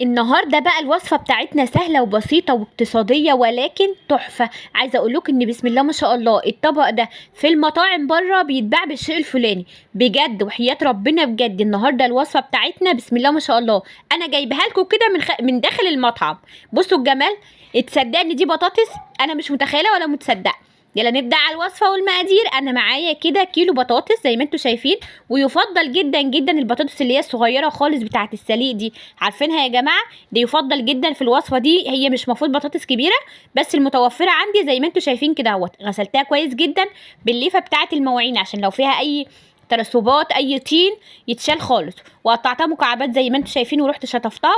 النهارده بقى الوصفة بتاعتنا سهلة وبسيطة واقتصادية ولكن تحفة. عايزة اقول لكم ان بسم الله ما شاء الله الطبق ده في المطاعم بره بيتباع بالشيء الفلاني بجد، وحياة ربنا بجد النهارده الوصفة بتاعتنا بسم الله ما شاء الله انا جايبها لكم كده من داخل المطعم. بصوا الجمال، تصدق ان دي بطاطس؟ انا مش متخيلة ولا متصدقة. يلا نبدأ على الوصفة والمقادير. انا معايا كده كيلو بطاطس زي ما انتم شايفين، ويفضل جدا جدا البطاطس اللي هي الصغيرة خالص بتاعة السليق دي، عارفينها يا جماعة؟ دي يفضل جدا في الوصفة دي، هي مش مفروض بطاطس كبيرة بس المتوفرة عندي زي ما انتم شايفين كده اهوت. غسلتها كويس جدا بالليفة بتاعة المواعين عشان لو فيها اي ترسبات اي طين يتشال خالص، وقطعتها مكعبات زي ما انتم شايفين، ورحت شطفتها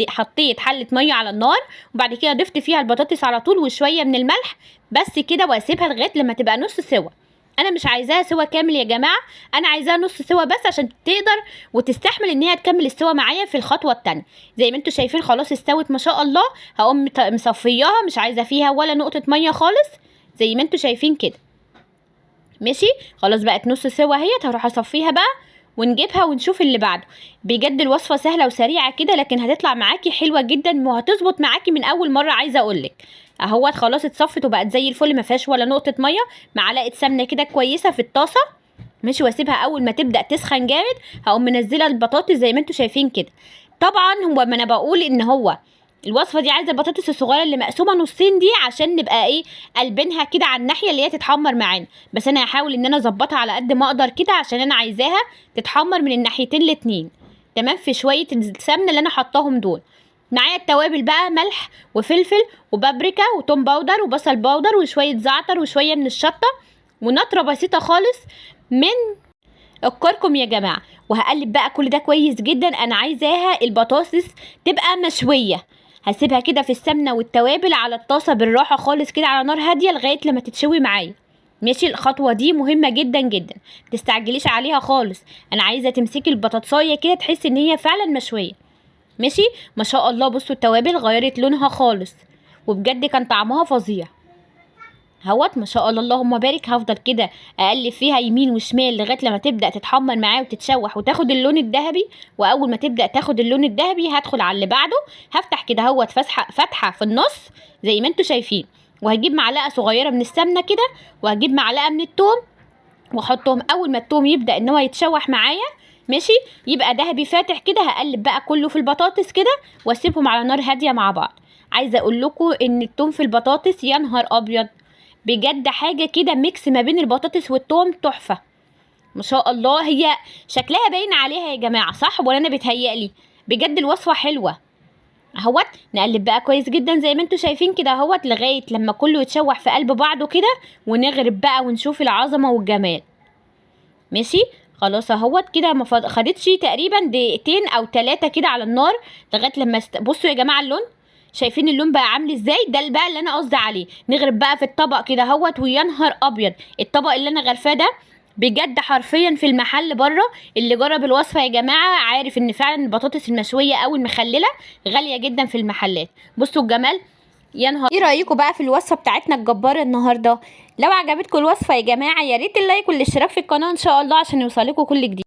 وحطيت حله ميه على النار، وبعد كده ضفت فيها البطاطس على طول وشويه من الملح بس كده، واسيبها لغايه لما تبقى نص سوا. انا مش عايزاها سوا كامل يا جماعه، انا عايزاها نص سوا بس عشان تقدر وتستحمل ان هي تكمل السوا معايا في الخطوه الثانيه. زي ما انتم شايفين خلاص استوت ما شاء الله. هقوم مصفياها، مش عايزه فيها ولا نقطه ميه خالص زي ما انتم شايفين كده. ماشي خلاص بقت نص سوا اهيت، هروح اصفيها بقى ونجيبها ونشوف اللي بعده. بجد الوصفه سهله وسريعه كده لكن هتطلع معاكي حلوه جدا وهتظبط معاكي من اول مره. عايزه اقولك اهوت خلاص اتصفت وبقت زي الفل، ما فيهاش ولا نقطه ميه. معلقه سمنه كده كويسه في الطاسه، ماشي، واسيبها اول ما تبدا تسخن جامد هقوم منزله البطاطس زي ما انتم شايفين كده. طبعا هو ما انا بقول ان هو الوصفه دي عايزه البطاطس الصغيره اللي مقسومه نصين دي عشان نبقى قلبينها كده على الناحيه اللي هي تتحمر معانا، بس انا هحاول ان انا اظبطها على قد ما اقدر كده عشان انا عايزاها تتحمر من الناحيتين الاتنين. تمام، في شويه السمنه اللي انا حطاهم دول. معايا التوابل بقى ملح وفلفل وبابريكا وتوم باودر وبصل باودر وشويه زعتر وشويه من الشطه ونطره بسيطه خالص من الكركم يا جماعه. وهقلب بقى كل ده كويس جدا. انا عايزاها البطاطس تبقى مشويه، هسيبها كده في السمنه والتوابل على الطاسه بالراحه خالص كده على نار هاديه لغايه لما تتشوي معايا. ماشي، الخطوه دي مهمه جدا جدا، متستعجليش عليها خالص. انا عايزه تمسكي البطاطسايه كده تحسي ان هي فعلا مشويه. ماشي ما شاء الله، بصوا التوابل غيرت لونها خالص وبجد كان طعمها فظيع اهوت ما شاء الله اللهم بارك. هفضل كده اقلب فيها يمين وشمال لغايه لما تبدا تتحمر معايا وتتشوح وتاخد اللون الذهبي. واول ما تبدا تاخد اللون الذهبي هدخل على اللي بعده، هفتح كده اهوت فتحه في النص زي ما انتم شايفين، وهجيب معلقه صغيره من السمنه كده وهجيب معلقه من الثوم واحطهم. اول ما الثوم يبدا ان هو يتشوح معايا ماشي يبقى ذهبي فاتح كده، هقلب بقى كله في البطاطس كده واسيبهم على نار هاديه مع بعض. عايزه اقول لكم ان الثوم في البطاطس يا نهار ابيض، بجد حاجه كده ميكس ما بين البطاطس والثوم تحفه ما شاء الله. هي شكلها باين عليها يا جماعه صح ولا انا بتهيألي؟ بجد الوصفه حلوه اهوت. نقلب بقى كويس جدا زي ما انتم شايفين كده اهوت لغايه لما كله يتشوح في قلب بعضه كده، ونغرب بقى ونشوف العظمه والجمال. ماشي خلاص اهوت كده ما خدتش تقريبا دقيقتين او 3 كده على النار لغايه لما بصوا يا جماعه اللون، شايفين اللون بقى عامل ازاي؟ ده بقى اللي انا قصدي عليه. نغرب بقى في الطبق كده اهوت، ويا نهار ابيض الطبق اللي انا غرفاه ده بجد حرفيا في المحل بره اللي جرب الوصفه يا جماعه عارف ان فعلا البطاطس المشويه او المخلله غاليه جدا في المحلات. بصوا الجمال يا نهار. ايه رايكم بقى في الوصفه بتاعتنا الجباره النهارده؟ لو عجبتكم الوصفه يا جماعه يا ريت اللايك والاشتراك في القناه ان شاء الله عشان يوصلكم كل جديد.